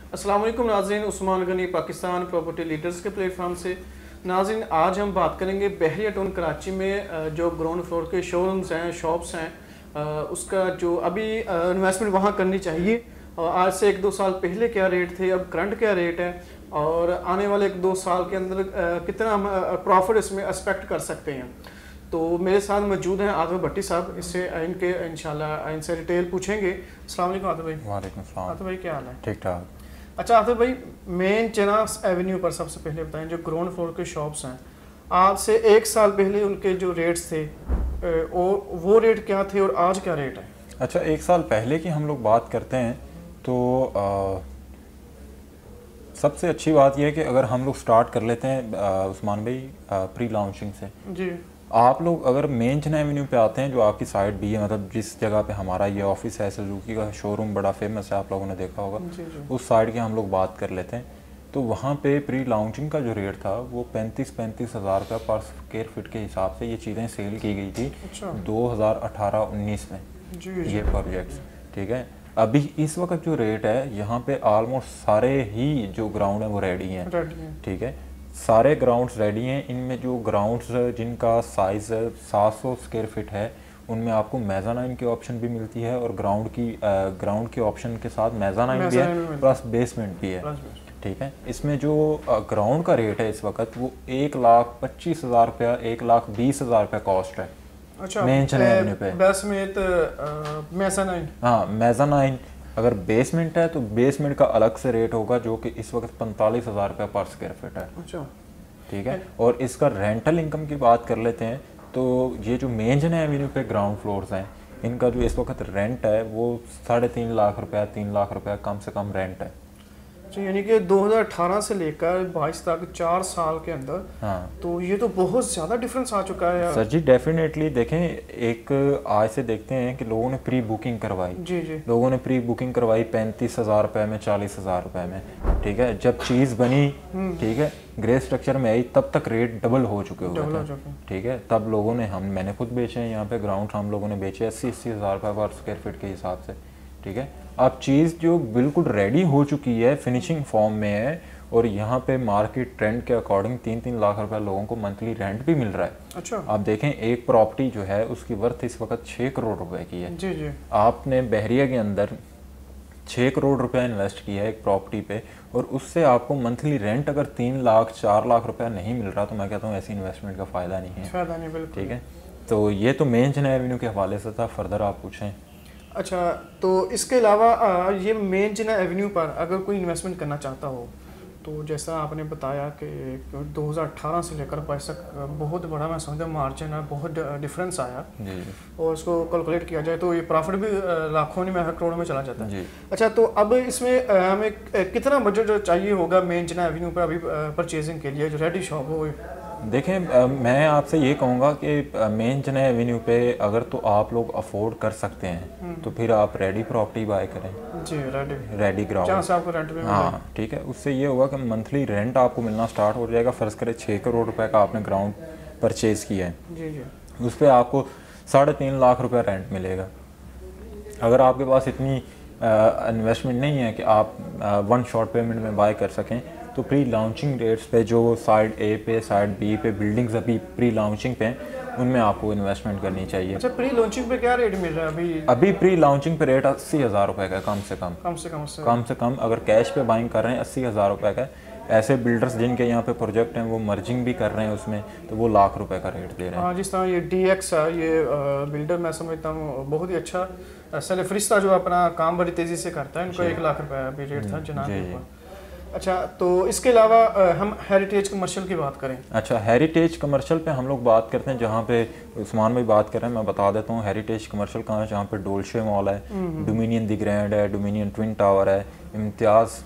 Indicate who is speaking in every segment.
Speaker 1: अस्सलाम वालेकुम नाज़रीन, उस्मान गनी पाकिस्तान प्रॉपर्टी लीडर्स के प्लेटफॉर्म से। नाज़रीन, आज हम बात करेंगे बहरिया टाउन कराची में जो ग्राउंड फ्लोर के शोरूम्स हैं, शॉप्स हैं, उसका जो अभी इन्वेस्टमेंट वहाँ करनी चाहिए। आज से 1-2 साल पहले क्या रेट थे, अब करंट क्या रेट है, और आने वाले 1-2 साल के अंदर कितना हम प्रॉफिट इसमें एक्सपेक्ट कर सकते हैं। तो मेरे साथ मौजूद हैं आतिफ भट्टी साहब, इससे इनके इंशाल्लाह इनसे डिटेल पूछेंगे। अस्सलाम वालेकुम आतिफ भाई।
Speaker 2: वालेकुम सलाम।
Speaker 1: आतिफ भाई क्या हाल है? ठीक
Speaker 2: ठाक।
Speaker 1: अच्छा आतिफ भाई, मेन चेनास एवेन्यू पर सबसे पहले बताएं, जो ग्राउंड फ्लोर के शॉप्स हैं, आज से 1 साल पहले उनके जो रेट्स थे और वो रेट क्या थे और आज क्या रेट है?
Speaker 2: अच्छा, 1 साल पहले की हम लोग बात करते हैं तो सबसे अच्छी बात यह है कि अगर हम लोग स्टार्ट कर लेते हैं उस्मान भाई प्री लॉन्चिंग से। जी। आप लोग अगर मेन चेना एवेन्यू पे आते हैं, जो आपकी साइड भी है, मतलब जिस जगह पे हमारा ये ऑफिस है, सुजुकी का शोरूम बड़ा फेमस है, आप लोगों ने देखा होगा। जी। उस साइड की हम लोग बात कर लेते हैं तो वहाँ पे प्री लॉन्चिंग का जो रेट था वो 35 हज़ार का पर स्क्वायर फीट के हिसाब से ये चीज़ें सेल की गई थी। अच्छा। 2018-19 में। जी। ये प्रोजेक्ट्स, ठीक है। अभी इस वक्त जो रेट है यहाँ पे ऑलमोस्ट सारे ही जो ग्राउंड है वो रेडी हैं, ठीक है। सारे ग्राउंड्स रेडी हैं। इनमें जो ग्राउंड्स जिनका साइज़ 700 स्क्वायर फीट है उनमें आपको मेज़ानाइन की ऑप्शन भी मिलती है और ग्राउंड के ऑप्शन के साथ मेज़ानाइन भी है, प्लस बेसमेंट भी है, ठीक है। इसमें जो ग्राउंड का रेट है इस वक्त वो 1,25,000 रुपया, 1,20,000 रुपया कॉस्ट है।
Speaker 1: अच्छा,
Speaker 2: मेन चेना एवेन्यू पे
Speaker 1: बेसमेंट मेज़ानाइन।
Speaker 2: हाँ, मेज़ानाइन। अगर बेसमेंट है तो बेसमेंट का अलग से रेट होगा जो कि इस वक्त 45,000 रुपया पर स्क्वायर फीट है। अच्छा, ठीक है। और इसका रेंटल इनकम की बात कर लेते हैं तो ये जो मेन चेना एवेन्यू पे ग्राउंड फ्लोर्स हैं इनका जो इस वक्त रेंट है वो 3.5 लाख रुपया, 3 लाख रुपया कम से कम रेंट है।
Speaker 1: यानी कि 2018 से लेकर 22 तक 4 साल के अंदर। हाँ। तो ये तो बहुत ज़्यादा डिफरेंस आ चुका है यार।
Speaker 2: सर जी, डेफिनेटली। देखें, एक आज से देखते हैं कि लोगों ने प्री बुकिंग करवाई। जी जी। लोगों ने प्री बुकिंग करवाई 35,000 रुपये में, 40,000 रुपये में, ठीक है। जब चीज़ बनी, ठीक है, ग्रे स्ट्रक्चर में आई, तब तक रेट डबल हो चुके हुए थे, ठीक है। तब लोगों ने, मैंने खुद बेचे हैं यहाँ पे ग्राउंड, हम लोगों ने बेचे 80-80 हज़ार रुपये पर स्क्वायर फीट के हिसाब से, ठीक है। अब चीज़ जो बिल्कुल रेडी हो चुकी है, फिनिशिंग फॉर्म में है, और यहाँ पे मार्केट ट्रेंड के अकॉर्डिंग 3-3 लाख रुपए लोगों को मंथली रेंट भी मिल रहा है। अच्छा। आप देखें, एक प्रॉपर्टी जो है उसकी वर्थ इस वक्त 6 करोड़ रुपए की है। जी जी। आपने बहरिया के अंदर 6 करोड़ रुपया इन्वेस्ट किया है एक प्रॉपर्टी पे, और उससे आपको मंथली रेंट अगर 3 लाख 4 लाख रुपया नहीं मिल रहा तो मैं कहता हूँ ऐसी इन्वेस्टमेंट का फ़ायदा नहीं है। फ़ायदा नहीं, बिल्कुल, ठीक है। तो ये तो मेन चेना एवेन्यू के हवाले से था। फर्दर आप पूछें।
Speaker 1: अच्छा, तो इसके अलावा ये मेन चेना एवेन्यू पर अगर कोई इन्वेस्टमेंट करना चाहता हो तो जैसा आपने बताया कि 2018 से लेकर 22 तक बहुत बड़ा, मैं समझता हूँ, मार्जिन है, बहुत डिफरेंस आया जी। और उसको कैलकुलेट किया जाए तो ये प्रॉफिट भी लाखों में, करोड़ों में चला जाता है जी। अच्छा, तो अब इसमें हमें कितना बजट चाहिए होगा मेन चेना एवेन्यू पर अभी परचेजिंग के लिए, जो रेडी शॉप हो?
Speaker 2: देखें, मैं आपसे ये कहूँगा कि मेन चेना एवेन्यू पे अगर तो आप लोग अफोर्ड कर सकते हैं तो फिर आप रेडी प्रॉपर्टी बाय करें जी। रेडी ग्राउंड, जहाँ से आपको रेंट भी, हाँ, ठीक है। उससे ये होगा कि मंथली रेंट आपको मिलना स्टार्ट हो जाएगा। फ़र्ज़ करें 6 करोड़ रुपए का आपने ग्राउंड परचेज़ किया है जी जी, उस पर आपको 3.5 लाख रुपये रेंट मिलेगा। अगर आपके पास इतनी इन्वेस्टमेंट नहीं है कि आप 1 शॉट पेमेंट में बाय कर सकें तो प्री लॉन्चिंग रेट्स पे, जो साइड ए पे, साइड बी पे बिल्डिंग्स अभी प्री लॉन्चिंग पे उनमें आपको इन्वेस्टमेंट करनी चाहिए।
Speaker 1: अच्छा, प्री लॉन्चिंग पे क्या रेट मिल रहा है अभी?
Speaker 2: अभी प्री लॉन्चिंग पे रेट 80,000 रुपये का, कम से कम अगर कैश पे बाइंग कर रहे हैं 80,000 रुपये का। ऐसे बिल्डर्स जिनके यहाँ पे प्रोजेक्ट हैं वो मर्जिंग भी कर रहे हैं उसमें, तो वो लाख रुपए का रेट दे रहे हैं।
Speaker 1: हाँ, जिस तरह ये DX है, ये बिल्डर मैं समझता हूँ बहुत ही अच्छा सेल फरिश्ता जो अपना काम बड़ी तेज़ी से करता है, इनको 1 लाख रुपये अभी रेट था जनाब के ऊपर। अच्छा, तो इसके अलावा हम हेरिटेज कमर्शियल की बात करें। अच्छा,
Speaker 2: हेरिटेज कमर्शियल पे हम लोग बात करते हैं, जहाँ पे उस्मान भाई बात कर रहे हैं, मैं बता देता हूँ हेरिटेज कमर्शियल कहाँ है। जहाँ पे डोल्शे मॉल है, डोमिनियन दी ग्रैंड है, डोमिनियन ट्विन टावर है, इम्तियाज़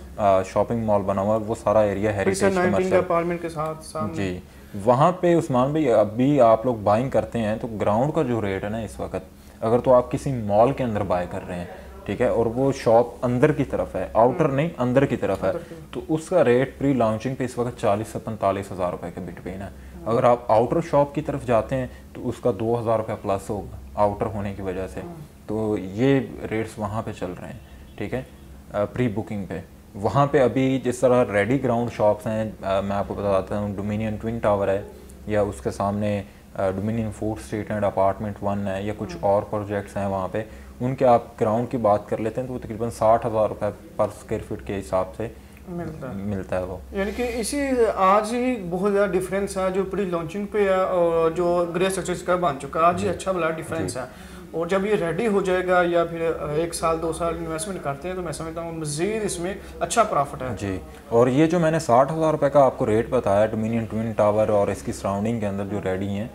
Speaker 2: शॉपिंग मॉल बना हुआ है, वो सारा एरिया हेरिटेज
Speaker 1: कमर्शियल के साथ
Speaker 2: जी। वहाँ पे उस्मान भाई अभी आप लोग बाइंग करते हैं तो ग्राउंड का जो रेट है ना इस वक्त, अगर तो आप किसी मॉल के अंदर बाय कर रहे हैं, ठीक है, और वो शॉप अंदर की तरफ है, आउटर नहीं अंदर की तरफ है, तो उसका रेट प्री लॉन्चिंग पे इस वक्त 40 से 45 हज़ार रुपये के बिटवीन है। अगर आप आउटर शॉप की तरफ जाते हैं तो उसका 2,000 रुपया प्लस होगा आउटर होने की वजह से। तो ये रेट्स वहाँ पे चल रहे हैं, ठीक है, प्री बुकिंग पे। वहाँ पे अभी जिस तरह रेडी ग्राउंड शॉप्स हैं, मैं आपको बताता हूँ, डोमिनियन ट्विन टावर है, या उसके सामने dominion food street and apartment 1 है, या कुछ और प्रोजेक्ट्स हैं वहाँ पे, उनके आप ग्राउंड की बात कर लेते हैं तो वो तकरीबन 60,000 रुपये पर स्क्वायर फीट के हिसाब से मिलता है वो।
Speaker 1: यानी कि इसी आज ही बहुत ज़्यादा डिफरेंस है जो प्री लॉन्चिंग पे है और जो ग्रे स्ट्रक्चर का बन चुका है, आज ही अच्छा बड़ा डिफरेंस है। और जब ये रेडी हो जाएगा या फिर 1 साल 2 साल इन्वेस्टमेंट करते हैं तो मैं समझता हूँ मज़ीद इसमें अच्छा प्रॉफिट है
Speaker 2: जी। और ये जो मैंने 60,000 रुपये का आपको रेट बताया डोमिनियन ट्विन टावर और इसकी सराउंडिंग के अंदर जो रेडी हैं,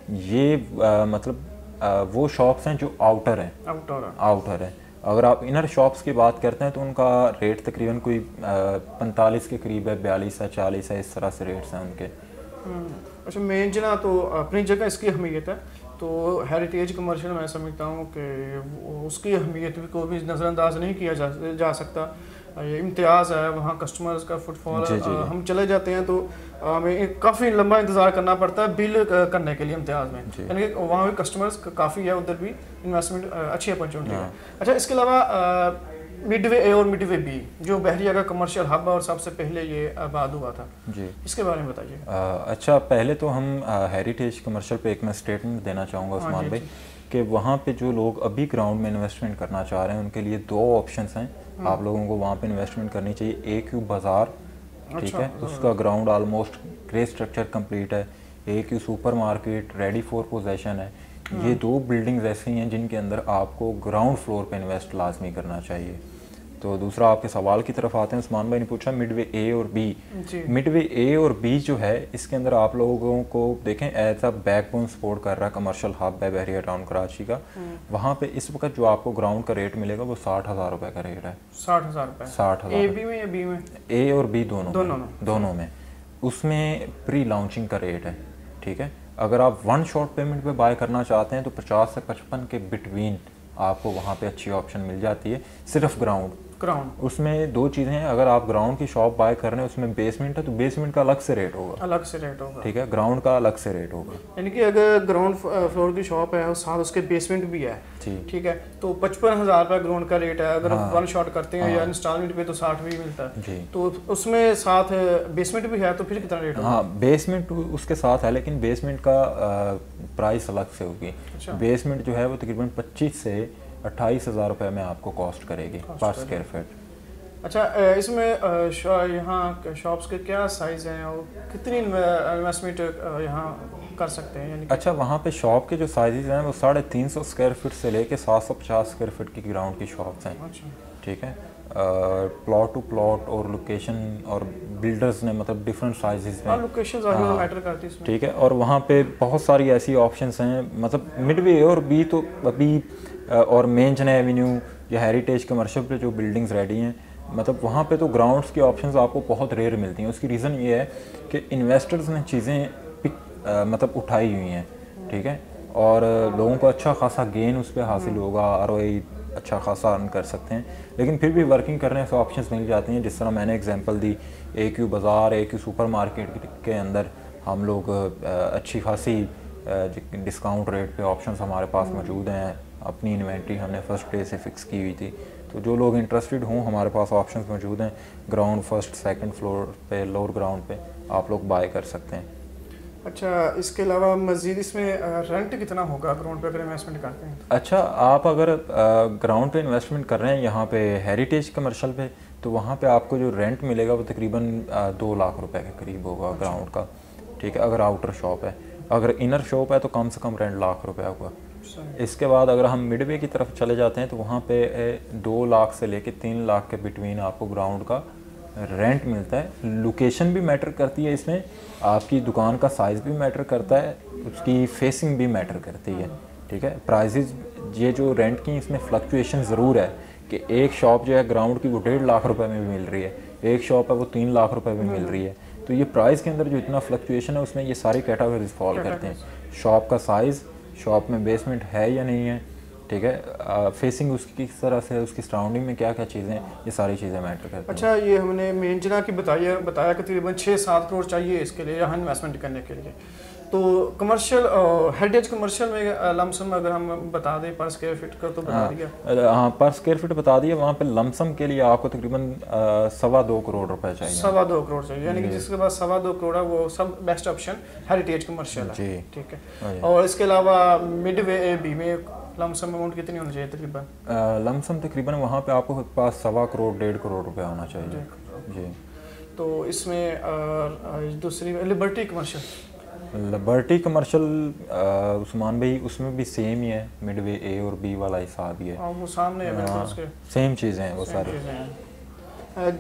Speaker 2: ये मतलब वो शॉप्स हैं जो आउटर हैं। अगर आप इनर शॉप्स की बात करते हैं तो उनका रेट तकरीबन कोई 45 के करीब है, 42 है, 40 है, इस तरह से रेट्स हैं उनके।
Speaker 1: अच्छा, मेन जना तो अपनी जगह इसकी अहमियत है, तो हेरिटेज कमर्शियल मैं समझता हूँ कि उसकी अहमियत को भी नज़रअंदाज नहीं किया जा सकता। ये इम्तियाज़ है, वहाँ कस्टमर्स का फुटफॉल, हम चले जाते हैं तो हमें काफ़ी लंबा इंतज़ार करना पड़ता है बिल करने के लिए इम्तियाज़ में, यानी कि वहाँ भी कस्टमर्स काफ़ी है, उधर भी इन्वेस्टमेंट अच्छी अपॉर्चुनिटी है। अच्छा, इसके अलावा मिडवे ए और मिडवे बी जो बहरिया का कमर्शियल हब है और सबसे पहले ये आबाद हुआ था जी, इसके बारे में बताइए।
Speaker 2: अच्छा, पहले तो हम हेरिटेज कमर्शियल पे एक मैं स्टेटमेंट देना चाहूँगा उस्मान भाई कि वहाँ पे जो लोग अभी ग्राउंड में इन्वेस्टमेंट करना चाह रहे हैं उनके लिए 2 ऑप्शंस हैं। आप लोगों को वहाँ पे इन्वेस्टमेंट करनी चाहिए। AQ बाज़ार, ठीक है, उसका ground almost grey structure complete है। AQ super market ready for possession है। ये 2 बिल्डिंग्स ऐसी हैं जिनके अंदर आपको ग्राउंड फ्लोर पे इन्वेस्ट लाजमी करना चाहिए। तो दूसरा आपके सवाल की तरफ आते हैं, उस्मान भाई ने पूछा मिडवे ए और बी। मिडवे ए और बी जो है इसके अंदर आप लोगों को देखें एज अ बैकबोन सपोर्ट कर रहा है कमर्शियल हब है बहरिया टाउन कराची का। वहाँ पे इस वक्त जो आपको ग्राउंड का रेट मिलेगा वो 60,000 रुपये का रेट है।
Speaker 1: 60,000 रुपये?
Speaker 2: 60,000
Speaker 1: ए बी में या बी में?
Speaker 2: ए और बी दोनों में। उसमें प्री लॉन्चिंग का रेट है, ठीक है। अगर आप 1 शॉट पेमेंट पे बाय करना चाहते हैं तो 50 से 55 के बिटवीन आपको वहाँ पे अच्छी ऑप्शन मिल जाती है। सिर्फ ग्राउंड उसमें 2 चीज़ें हैं। अगर आप ग्राउंड की शॉप बाय कर रहे हैं उसमें बेसमेंट है तो बेसमेंट का अलग से रेट होगा, ठीक है, ग्राउंड का अलग से रेट होगा।
Speaker 1: यानी कि अगर ग्राउंड फ्लोर की शॉप है और साथ उसके बेसमेंट भी है, ठीक है, तो 55,000 रुपये ग्राउंड का रेट है। अगर 1 शॉट करते हैं या इंस्टॉलमेंट पे तो 60 भी मिलता है जी। तो उसमें साथ बेसमेंट भी है तो फिर कितना रेट होगा?
Speaker 2: हाँ, बेसमेंट उसके साथ है लेकिन बेसमेंट का प्राइस अलग से होगी। बेसमेंट जो है वो तकरीबन 25 से 28,000 रुपये में आपको कॉस्ट करेगी पर स्क्वायर फीट।
Speaker 1: अच्छा, इसमें यहाँ शॉप्स के क्या साइज़ हैं और कितनी इन्वेस्टमेंट यहाँ कर सकते हैं? यानी
Speaker 2: अच्छा, वहाँ पे शॉप के जो साइजेस हैं वो 350 स्क्वायर फीट से लेके 750 स्क्वायर फीट की ग्राउंड की शॉप्स हैं। अच्छा, ठीक है। प्लॉट टू प्लॉट और लोकेशन और बिल्डर्स ने मतलब डिफरेंट साइजेस में
Speaker 1: लोकेशन मैटर करती है,
Speaker 2: ठीक है। और वहाँ पे बहुत सारी ऐसी ऑप्शंस हैं, मतलब मिडवे और बी तो अभी और मेन चेन्नई एवेन्यू या हेरिटेज कमर्शियल पे जो बिल्डिंग्स रेडी हैं, मतलब वहाँ पे तो ग्राउंड्स की ऑप्शंस आपको बहुत रेयर मिलती हैं। उसकी रीज़न ये है कि इन्वेस्टर्स ने चीज़ें मतलब उठाई हुई हैं, ठीक है, और लोगों को अच्छा खासा गेन उस पर हासिल होगा, ROI अच्छा खासा अर्न कर सकते हैं। लेकिन फिर भी वर्किंग करने से ऑप्शंस मिल जाती हैं, जिस तरह मैंने एग्जांपल दी AQ बाज़ार, AQ सुपर मार्केट के अंदर हम लोग अच्छी खासी डिस्काउंट रेट पे ऑप्शंस हमारे पास मौजूद हैं। अपनी इन्वेंट्री हमने फर्स्ट डे से फिक्स की हुई थी, तो जो लोग इंटरेस्टेड हों हमारे पास ऑप्शंस मौजूद हैं। ग्राउंड फर्स्ट सेकंड फ्लोर पे, लोअर ग्राउंड पे आप लोग बाय कर सकते हैं।
Speaker 1: अच्छा, इसके अलावा मज़ीद इसमें रेंट कितना होगा ग्राउंड पे अगर इन्वेस्टमेंट करते हैं?
Speaker 2: अच्छा, आप अगर ग्राउंड पे इन्वेस्टमेंट कर रहे हैं यहाँ पे हेरिटेज कमर्शियल पे, तो वहाँ पे आपको जो रेंट मिलेगा वो तकरीबन 2 लाख रुपए के करीब होगा ग्राउंड का, ठीक है, अगर आउटर शॉप है। अगर इनर शॉप है तो कम से कम रेंट 1 लाख रुपये होगा। इसके बाद अगर हम मिडवे की तरफ चले जाते हैं तो वहाँ पे 2 लाख से लेके 3 लाख के बिटवीन आपको ग्राउंड का रेंट मिलता है। लोकेशन भी मैटर करती है इसमें, आपकी दुकान का साइज़ भी मैटर करता है, उसकी फेसिंग भी मैटर करती है, ठीक है। प्राइसेस ये जो रेंट की इसमें फ्लक्चुएशन ज़रूर है कि एक शॉप जो है ग्राउंड की वो 1.5 लाख रुपए में भी मिल रही है, एक शॉप है वो 3 लाख रुपए में मिल रही है। तो ये प्राइस के अंदर जो इतना फ्लक्चुएशन है उसमें ये सारी कैटेगरीज फॉल करते हैं। शॉप का साइज़, शॉप में बेसमेंट है या नहीं है, ठीक है, फेसिंग उसकी किस तरह से, उसकी सराउंडिंग में क्या क्या चीज़ें, ये सारी चीज़ें मैटर करती हैं।
Speaker 1: अच्छा, ये हमने मेन जना की बताया कि तकरीबन 6-7 करोड़ चाहिए इसके लिए यहाँ इन्वेस्टमेंट करने के लिए। तो कमर्शियल हेरिटेज कमर्शियल में लमसम अगर हम बता दें पर स्क्वायर फीट का तो बता दिया।
Speaker 2: हाँ, पर स्क्वायर फीट बता दिया। वहाँ पे लमसम के लिए आपको तकरीबन 2.25 करोड़ रुपए चाहिए।
Speaker 1: 2.25 करोड़ चाहिए, यानी कि जिसके पास 2.25 करोड़ है वो सब बेस्ट ऑप्शन हेरिटेज कमर्शियल है।
Speaker 2: जी
Speaker 1: ठीक है। और इसके अलावा मिडवे ए बी में लमसम अमाउंट कितनी होनी चाहिए तकरीबन?
Speaker 2: लमसम तकरीबन वहाँ पे आपको पास 1.25 करोड़ 1.5 करोड़ रुपए होना चाहिए। जी।
Speaker 1: तो इसमें दूसरी liberty commercial,
Speaker 2: liberty commercial Usman भाई उसमें भी सेम ही है, मिडवे ए और बी वाला हिसाब ही है।
Speaker 1: वो सामने है बिल्कुल उसके,
Speaker 2: सेम चीज़ें हैं वो सारी।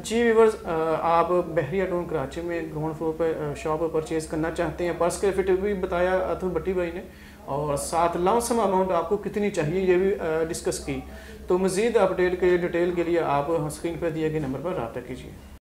Speaker 1: जी व्यूअर्स, आप बहरिया टाउन कराची में ग्राउंड फ्लोर पर शॉप परचेज करना चाहते हैं, पर स्क्वायर फीट भी बताया अतुल भट्टी भाई ने, और साथ लमसम अमाउंट आपको कितनी चाहिए ये भी डिस्कस की। तो मज़ीद अपडेट के डिटेल के लिए आप स्क्रीन पर दिए गए नंबर पर रब्ता कीजिए।